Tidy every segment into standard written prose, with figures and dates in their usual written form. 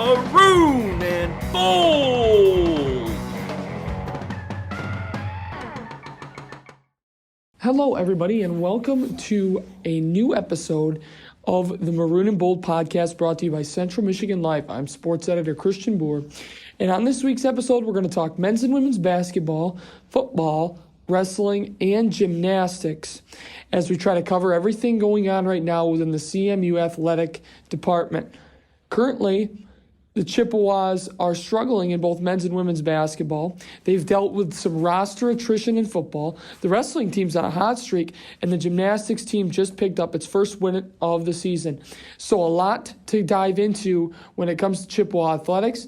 Maroon and Bold. Hello, everybody, and welcome to a new episode of the Maroon and Bold podcast brought to you by Central Michigan Life. I'm sports editor Christian Booher, and on this week's episode, we're going to talk men's and women's basketball, football, wrestling, and gymnastics as we try to cover everything going on right now within the CMU athletic department. Currently, the Chippewas are struggling in both men's and women's basketball. They've dealt with some roster attrition in football. The wrestling team's on a hot streak, and the gymnastics team just picked up its first win of the season. So a lot to dive into when it comes to Chippewa athletics.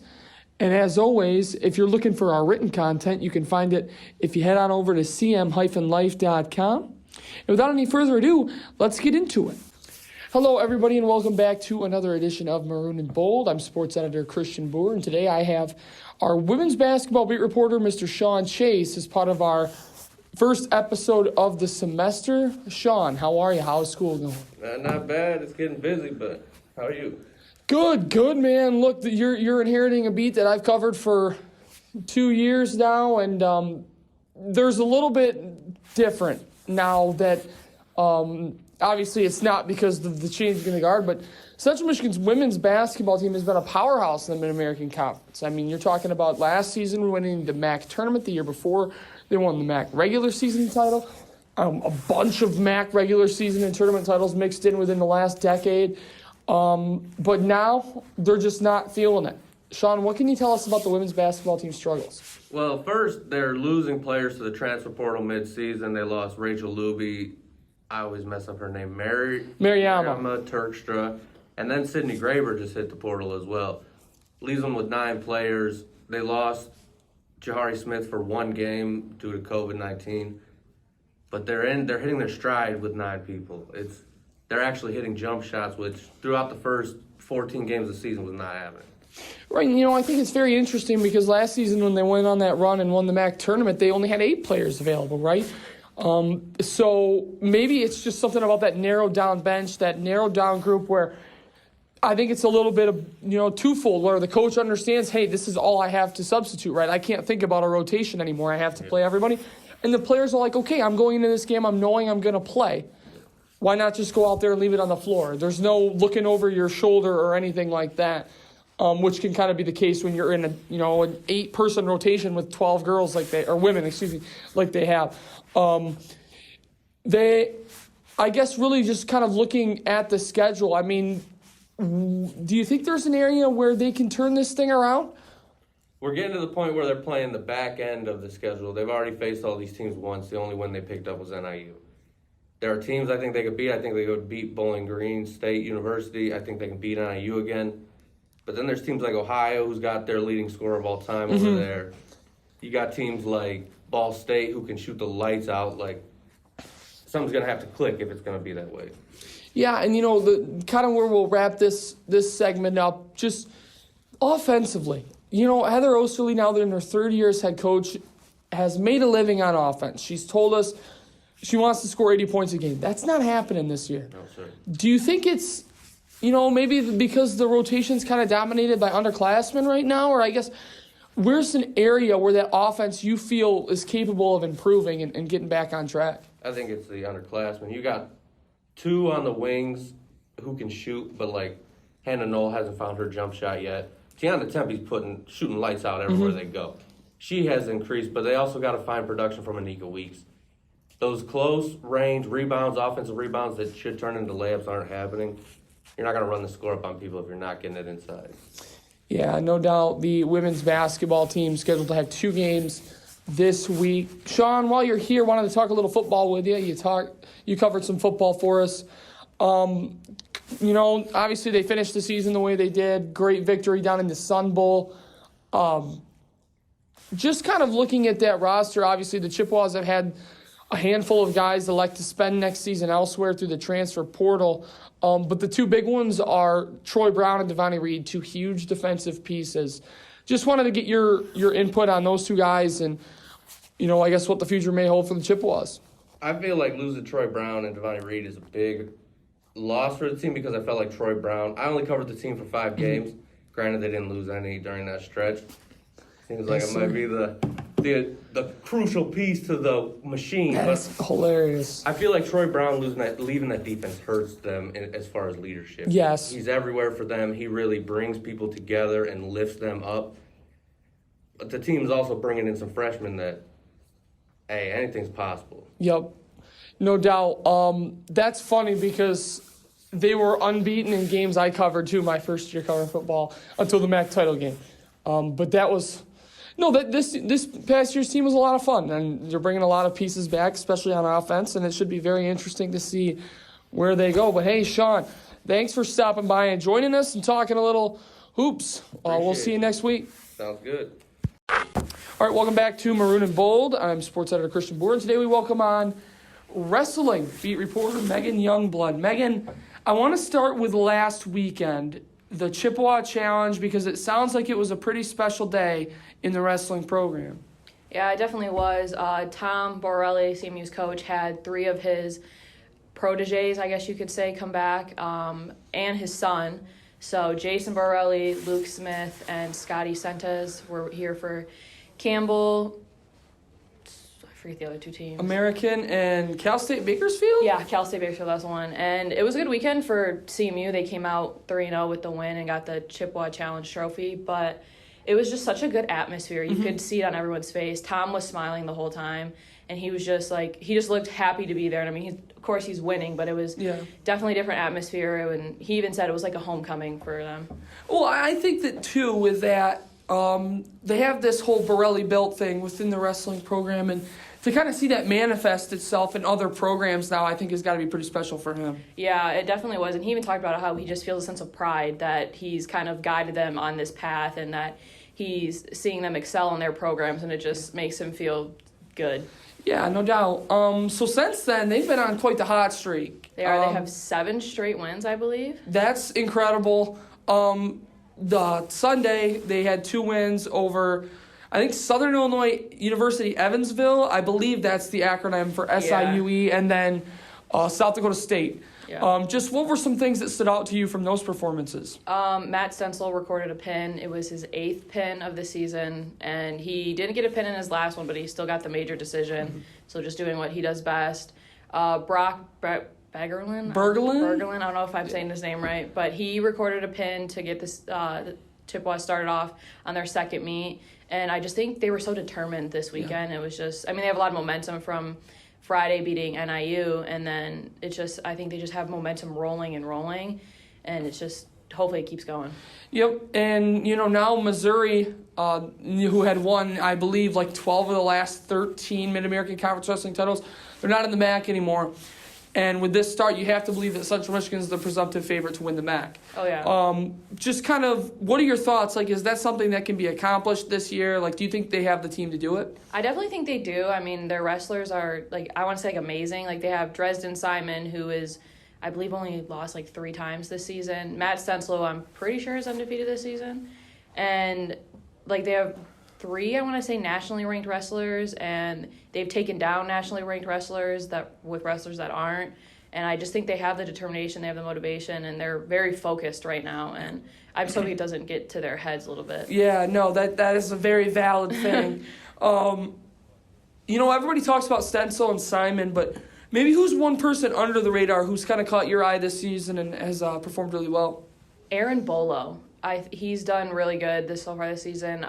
And as always, if you're looking for our written content, you can find it if you head on over to cm-life.com. And without any further ado, let's get into it. Hello, everybody, and welcome back to another edition of Maroon and Bold. I'm sports editor Christian Booher, and today I have our women's basketball beat reporter, Mr. Sean Chase, as part of our first episode of the semester. Sean, how are you? How's school going? Not bad. It's getting busy, but how are you? Good, man. Look, you're inheriting a beat that I've covered for 2 years now, and there's a little bit different now that obviously it's not because of the change in the guard, but Central Michigan's women's basketball team has been a powerhouse in the Mid-American Conference. I mean, you're talking about last season winning the MAC tournament. The year before, they won the MAC regular season title. A bunch of MAC regular season and tournament titles mixed in within the last decade. But now they're just not feeling it. Sean, what can you tell us about the women's basketball team's struggles? Well, first, they're losing players to the transfer portal mid-season. They lost Rachel Luby. I always mess up her name. Mariama Turkstra. And then Sydney Graber just hit the portal as well. Leaves them with 9 players. They lost Jahari Smith for 1 game due to COVID-19. But they're hitting their stride with 9 people. They're actually hitting jump shots, which throughout the first 14 games of the season was not happening. Right, I think it's very interesting because last season when they went on that run and won the MAC tournament, they only had 8 players available, right? So maybe it's just something about that narrowed down bench, that narrowed down group where I think it's a little bit of, twofold, where the coach understands, hey, this is all I have to substitute, right? I can't think about a rotation anymore. I have to play everybody. And the players are like, okay, I'm going into this game. I'm knowing I'm going to play. Why not just go out there and leave it on the floor? There's no looking over your shoulder or anything like that, which can kind of be the case when you're in an 8-person rotation with 12 girls women, like they have. I guess really just kind of looking at the schedule, I mean, do you think there's an area where they can turn this thing around? We're getting to the point where they're playing the back end of the schedule. They've already faced all these teams once. The only one they picked up was NIU. There are teams I think they could beat. I think they could beat Bowling Green State University. I think they can beat NIU again. But then there's teams like Ohio, who's got their leading scorer of all time over there. You got teams like Ball State, who can shoot the lights out. Like, something's going to have to click if it's going to be that way. Yeah, and the kind of where we'll wrap this segment up, just offensively. Heather Osterly, now that in her 3rd year as head coach, has made a living on offense. She's told us she wants to score 80 points a game. That's not happening this year. No, sir. Do you think it's, maybe because the rotation's kind of dominated by underclassmen right now? Or I guess, where's an area where that offense you feel is capable of improving and getting back on track? I think it's the underclassmen. You got 2 on the wings who can shoot, but Hannah Knoll hasn't found her jump shot yet. Tiana Tempe's shooting lights out everywhere they go. She has increased, but they also got to find production from Anika Weeks. Those close range rebounds, offensive rebounds that should turn into layups aren't happening. You're not going to run the score up on people if you're not getting it inside. Yeah, no doubt. The women's basketball team scheduled to have 2 games this week. Sean, while you're here, wanted to talk a little football with you. You covered some football for us. Obviously they finished the season the way they did. Great victory down in the Sun Bowl. Just kind of looking at that roster, obviously the Chippewas have had a handful of guys that like to spend next season elsewhere through the transfer portal. But the 2 big ones are Troy Brown and Devontae Reed, 2 huge defensive pieces. Just wanted to get your input on those 2 guys and, I guess what the future may hold for the Chippewas. I feel like losing Troy Brown and Devontae Reed is a big loss for the team because I felt like Troy Brown, I only covered the team for 5 games. Granted, they didn't lose any during that stretch. Seems like it might be the crucial piece to the machine. That's hilarious. I feel like Troy Brown leaving that defense hurts them as far as leadership. Yes. He's everywhere for them. He really brings people together and lifts them up. But the team's also bringing in some freshmen that, hey, anything's possible. Yep. No doubt. That's funny because they were unbeaten in games I covered, too, my first year covering football, until the MAC title game. But that was... No, this past year's team was a lot of fun, and they're bringing a lot of pieces back, especially on offense, and it should be very interesting to see where they go. But, hey, Sean, thanks for stopping by and joining us and talking a little hoops. We'll see you next week. Sounds good. All right, welcome back to Maroon and Bold. I'm sports editor Christian Booher, and today we welcome on wrestling beat reporter MACtion Youngblood. MACtion, I want to start with last weekend, the Chippewa Challenge, because it sounds like it was a pretty special day in the wrestling program. Yeah, it definitely was. Tom Borelli, CMU's coach, had 3 of his proteges, I guess you could say, come back, and his son. So Jason Borelli, Luke Smith, and Scotty Sentes were here for Campbell. I forget the other 2 teams. American and Cal State Bakersfield? Yeah, Cal State Bakersfield, that's the one. And it was a good weekend for CMU. They came out 3-0 with the win and got the Chippewa Challenge trophy, but it was just such a good atmosphere. You could see it on everyone's face. Tom was smiling the whole time, and he was just he just looked happy to be there. And I mean, of course he's winning, but it was definitely a different atmosphere, and he even said it was like a homecoming for them. Well, I think that, too, with that, they have this whole Borelli Built thing within the wrestling program, and to kind of see that manifest itself in other programs now, I think has got to be pretty special for him. Yeah, it definitely was. And he even talked about how he just feels a sense of pride that he's kind of guided them on this path and that he's seeing them excel in their programs, and it just makes him feel good. Yeah, no doubt. So since then, they've been on quite the hot streak. They have 7 straight wins, I believe. That's incredible. The Sunday, they had 2 wins over, I think, Southern Illinois University Evansville. I believe that's the acronym for SIUE, and then South Dakota State. Yeah. Just what were some things that stood out to you from those performances? Matt Stencil recorded a pin. It was his 8th pin of the season, and he didn't get a pin in his last one, but he still got the major decision. So just doing what he does best. Brock Bergelin? I don't know if I'm saying his name right, but he recorded a pin to get this Chippewa started off on their second meet, and I just think they were so determined this weekend. It was just, I mean, they have a lot of momentum from Friday beating NIU, and then it's just, I think they just have momentum rolling, and it's just, hopefully it keeps going. Yep, and now Missouri, who had won, I believe, like 12 of the last 13 Mid-American Conference Wrestling titles, they're not in the MAC anymore. And with this start, you have to believe that Central Michigan is the presumptive favorite to win the MAC. Oh, yeah. Just kind of, what are your thoughts? Like, is that something that can be accomplished this year? Like, do you think they have the team to do it? I definitely think they do. I mean, their wrestlers are, I want to say, amazing. Like, they have Dresden Simon, who is, I believe, only lost, 3 times this season. Matt Stencil, I'm pretty sure, is undefeated this season. And, they have 3, I want to say, nationally ranked wrestlers, and they've taken down nationally ranked wrestlers with wrestlers that aren't. And I just think they have the determination, they have the motivation, and they're very focused right now. And I'm just hoping it doesn't get to their heads a little bit. Yeah, no, that is a very valid thing. Everybody talks about Stencil and Simon, but maybe who's one person under the radar who's kind of caught your eye this season and has performed really well? Aaron Bolo. He's done really good so far this season.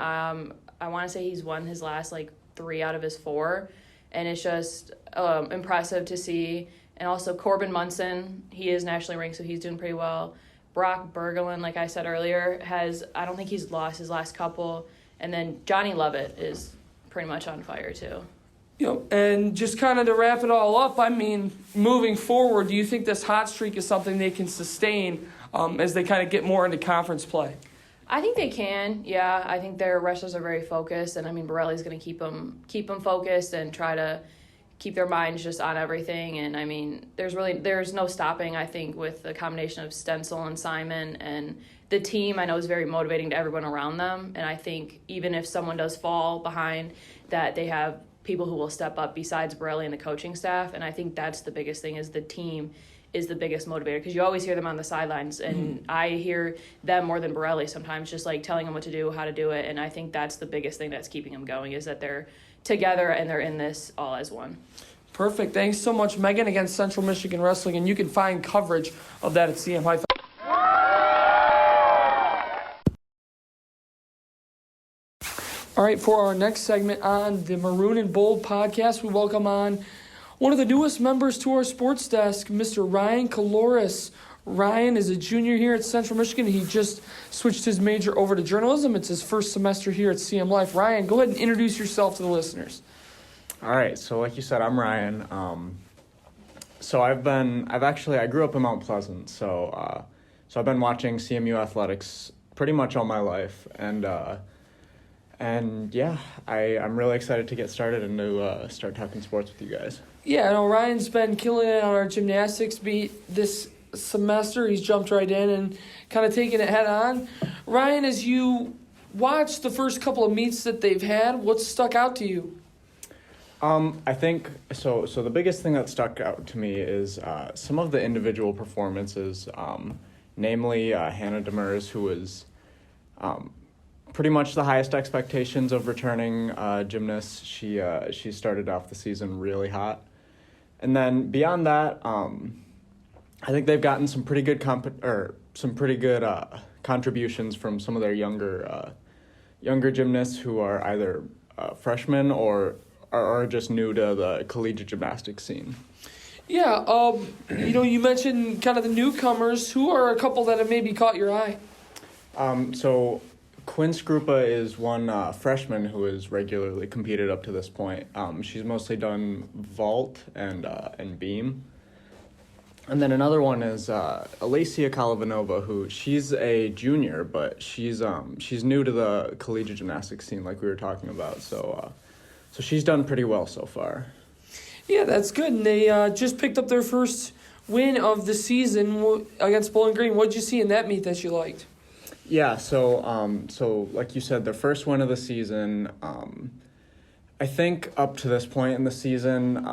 I want to say he's won his last 3 out of his 4, and it's just impressive to see. And also Corbin Munson, he is nationally ranked, so he's doing pretty well. Brock Bergelin, like I said earlier, I don't think he's lost his last couple. And then Johnny Lovett is pretty much on fire too. And just kind of to wrap it all up, I mean, moving forward, do you think this hot streak is something they can sustain as they kind of get more into conference play? I think they can, yeah. I think their wrestlers are very focused, and I mean, Borelli's going to keep them focused and try to keep their minds just on everything. And I mean, there's no stopping, I think, with the combination of Stencil and Simon, and the team I know is very motivating to everyone around them. And I think even if someone does fall behind, that they have people who will step up besides Borelli and the coaching staff. And I think that's the biggest thing, is the team is the biggest motivator, because you always hear them on the sidelines, and I hear them more than Borelli sometimes, just like telling them what to do, how to do it, and I think that's the biggest thing that's keeping them going, is that they're together and they're in this all as one. Perfect. Thanks so much, Megan, against Central Michigan Wrestling, and you can find coverage of that at CM. All right, for our next segment on the Maroon and Bold podcast, we welcome on one of the newest members to our sports desk, Mr. Ryan Caloris. Ryan is a junior here at Central Michigan. He just switched his major over to journalism. It's his first semester here at CM Life. Ryan, go ahead and introduce yourself to the listeners. All right, so like you said, I'm Ryan. I grew up in Mount Pleasant, so I've been watching CMU athletics pretty much all my life, and yeah, I'm really excited to get started and to start talking sports with you guys. Yeah, I know Ryan's been killing it on our gymnastics beat this semester. He's jumped right in and kind of taken it head on. Ryan, as you watch the first couple of meets that they've had, what stuck out to you? I think so the biggest thing that stuck out to me is some of the individual performances, namely Hannah Demers, who was pretty much the highest expectations of returning gymnast. She started off the season really hot. And then beyond that, I think they've gotten some pretty good contributions from some of their younger gymnasts who are either freshmen or are just new to the collegiate gymnastics scene. Yeah, you mentioned kind of the newcomers. Who are a couple that have maybe caught your eye? So Quinn Skrupa is one freshman who has regularly competed up to this point. She's mostly done vault and beam. And then another one is Alacia Kalavanova, who she's a junior, but she's new to the collegiate gymnastics scene, like we were talking about. So she's done pretty well so far. Yeah, that's good. And they just picked up their first win of the season against Bowling Green. What did you see in that meet that you liked? Yeah, so like you said, their first win of the season. I think up to this point in the season,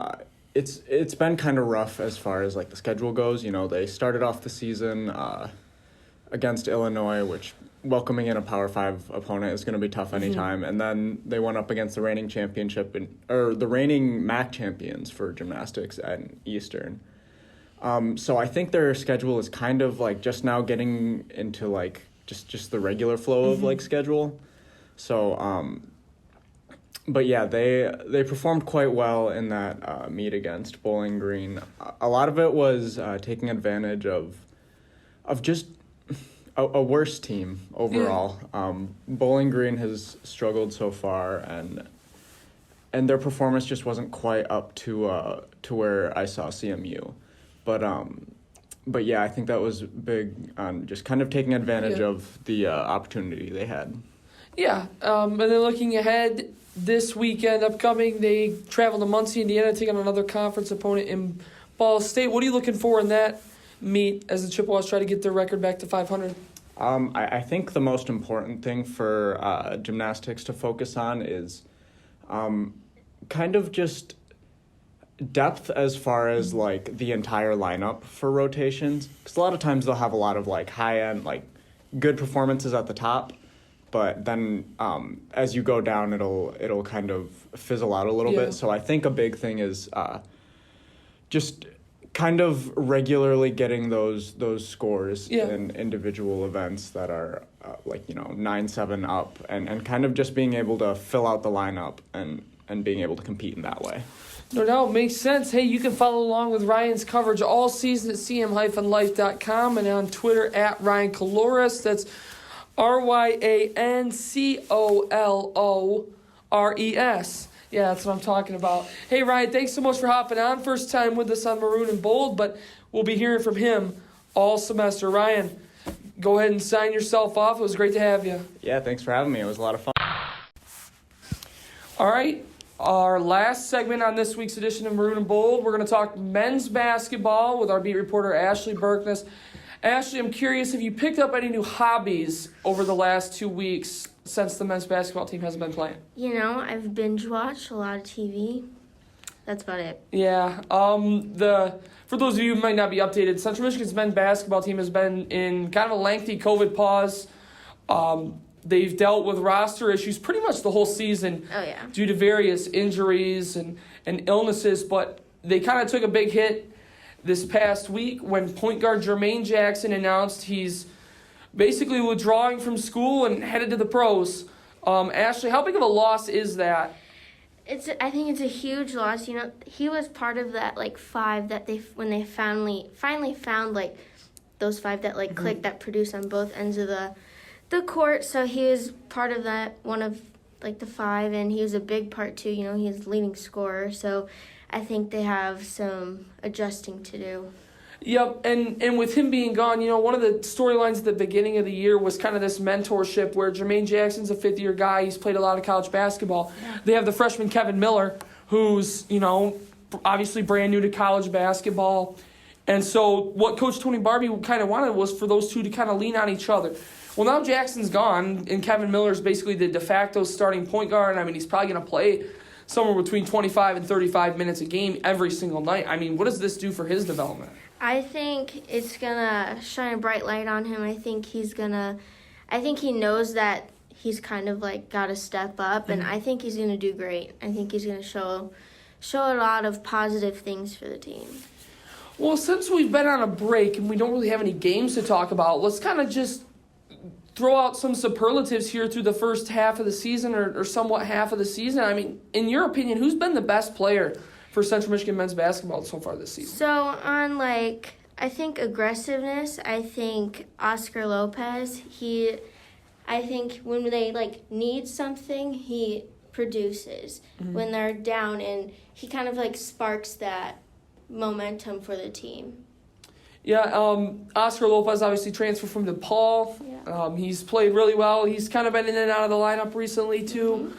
it's been kind of rough as far as like the schedule goes. You know, they started off the season against Illinois, which welcoming in a Power 5 opponent is going to be tough anytime. And then they went up against the reigning the reigning MAC champions for gymnastics at Eastern. So I think their schedule is kind of like just now getting into like just the regular flow of like schedule. So, but yeah, they performed quite well in that meet against Bowling Green. A lot of it was taking advantage of just a worse team overall. Yeah. Bowling Green has struggled so far, and their performance just wasn't quite up to where I saw CMU. But yeah, I think that was big on just kind of taking advantage of the opportunity they had. Yeah, and then looking ahead this weekend upcoming, they travel to Muncie, Indiana, take on another conference opponent in Ball State. What are you looking for in that meet as the Chippewas try to get their record back to 500? I think the most important thing for gymnastics to focus on is kind of just depth as far as like the entire lineup for rotations, because a lot of times they'll have a lot of like high-end like good performances at the top, but then as you go down it'll kind of fizzle out a little bit. So I think a big thing is just kind of regularly getting those scores in individual events that are 9-7 up, and kind of just being able to fill out the lineup and being able to compete in that way. No doubt, makes sense. Hey, you can follow along with Ryan's coverage all season at cm-life.com and on Twitter at Ryan Caloris. That's RyanColores. Yeah, that's what I'm talking about. Hey, Ryan, thanks so much for hopping on. First time with us on Maroon and Bold, but we'll be hearing from him all semester. Ryan, go ahead and sign yourself off. It was great to have you. Yeah, thanks for having me. It was a lot of fun. All right. Our last segment on this week's edition of Maroon and Bold, we're going to talk men's basketball with our beat reporter, Ashley Birkeness. Ashley, I'm curious if you picked up any new hobbies over the last 2 weeks since the men's basketball team hasn't been playing. I've binge watched a lot of TV. that's about it. Yeah. For those of you who might not be updated, Central Michigan's men's basketball team has been in kind of a lengthy COVID pause. They've dealt with roster issues pretty much the whole season due to various injuries and illnesses, but they kind of took a big hit this past week when point guard Jermaine Jackson announced he's basically withdrawing from school and headed to the pros. Ashley, how big of a loss is that? I think it's a huge loss. You know, he was part of that like 5 that when they finally found like those 5 that like clicked, that produced on both ends of the court. So he was part of that, one of like the 5, and he was a big part too. You know, he was the leading scorer. So I think they have some adjusting to do. Yep, and with him being gone, you know, one of the storylines at the beginning of the year was kind of this mentorship where Jermaine Jackson's a fifth-year guy. He's played a lot of college basketball. Yeah. They have the freshman Kevin Miller, who's, you know, obviously brand new to college basketball. And so what Coach Tony Barbie kind of wanted was for those two to kind of lean on each other. Well, now Jackson's gone, and Kevin Miller's basically the de facto starting point guard. I mean, he's probably going to play somewhere between 25 and 35 minutes a game every single night. I mean, what does this do for his development? I think it's going to shine a bright light on him. I think he knows that he's kind of like got to step up, and I think he's going to do great. I think he's going to show a lot of positive things for the team. Well, since we've been on a break and we don't really have any games to talk about, let's kind of just throw out some superlatives here through the first half of the season or somewhat half of the season. I mean, in your opinion, who's been the best player for Central Michigan men's basketball so far this season? So on I think aggressiveness, I think Oscar Lopez, I think when they need something, he produces when they're down, and he kind of sparks that momentum for the team. Yeah, Oscar Lopez obviously transferred from DePaul. Yeah. He's played really well. He's kind of been in and out of the lineup recently too.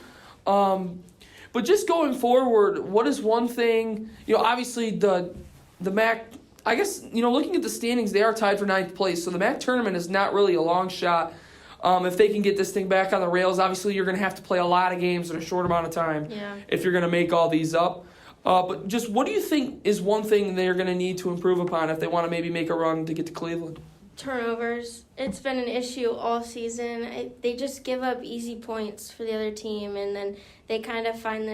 But just going forward, what is one thing, obviously the MAC, I guess, looking at the standings, they are tied for 9th place. So the MAC tournament is not really a long shot. If they can get this thing back on the rails, obviously you're going to have to play a lot of games in a short amount of time if you're going to make all these up. But just what do you think is one thing they're going to need to improve upon if they want to maybe make a run to get to Cleveland? Turnovers. It's been an issue all season. They just give up easy points for the other team, and then they kind of find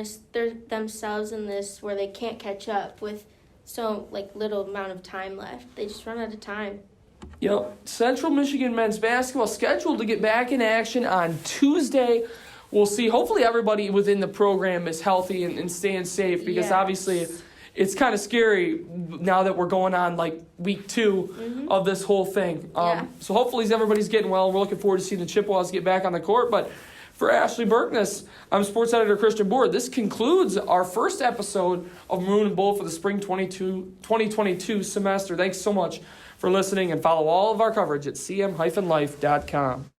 themselves in this where they can't catch up with so little amount of time left. They just run out of time. Yep. Central Michigan men's basketball scheduled to get back in action on Tuesday. We'll see. Hopefully everybody within the program is healthy and staying safe, because obviously it's kind of scary now that we're going on week 2 of this whole thing. So hopefully everybody's getting well. We're looking forward to seeing the Chippewas get back on the court. But for Ashley Birkeness, I'm sports editor Christian Booher. This concludes our first episode of Maroon and Bold for the spring 2022 semester. Thanks so much for listening, and follow all of our coverage at cm-life.com.